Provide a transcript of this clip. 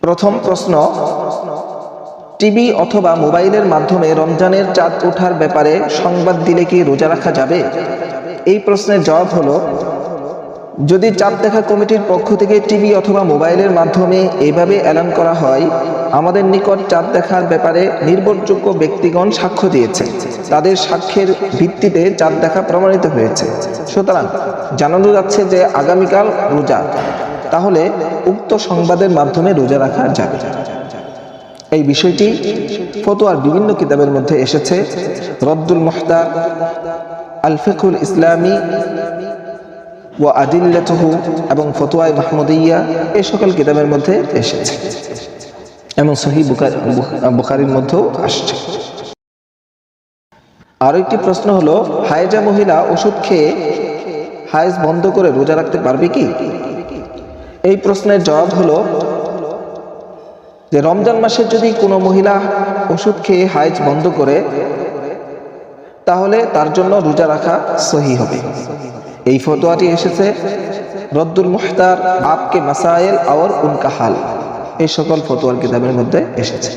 প্রথম প্রশ্ন, টিভি অথবা মোবাইলের মাধ্যমে রমজানের চাঁদ ওঠার ব্যাপারে সংবাদ দিলে কি রোজা রাখা যাবে? এই প্রশ্নের জবাব হলো, যদি চাঁদ দেখা কমিটির পক্ষ থেকে টিভি অথবা মোবাইলের মাধ্যমে এইভাবে এলান করা হয়, আমাদের নিকট চাঁদ দেখার ব্যাপারে নির্ভরযোগ্য ব্যক্তিগণ সাক্ষ্য দিয়েছে, তাদের সাক্ষ্যের ভিত্তিতে চাঁদ দেখা প্রমাণিত হয়েছে, সুতরাং জানানো যাচ্ছে যে আগামীকাল রোজা, তাহলে উক্ত সংবাদের মাধ্যমে রোজা রাখা যাবে। এই বিষয়টি ফতোয়ার বিভিন্ন কিতাবের মধ্যে এসেছে। রদ্দুল মুহতার, আল ফিকহুল ইসলামী ওয়া আদিল্লাতুহু এবং ফতোয়ায়ে মাহমুদিয়া, এই সকল কিতাবের মধ্যে এসেছে এবং সহিহ বুখারীর মধ্যেও আসছে। আরো একটি প্রশ্ন হলো, হায়েজা মহিলা ওষুধ খেয়ে হায়েজ বন্ধ করে রোজা রাখতে পারবে কি? এই প্রশ্নের জবাব হলো যে রমজান মাসে যদি কোনো মহিলা ওষুধ খেয়ে হায়েজ বন্ধ করে, তাহলে তার জন্য রোজা রাখা সহি হবে। এই ফতোয়াটি এসেছে রদ্দুল মুহতার, আপকে মাসাইল আর উনকা হাল, এই সকল ফতোয়ার কিতাবের মধ্যে এসেছে।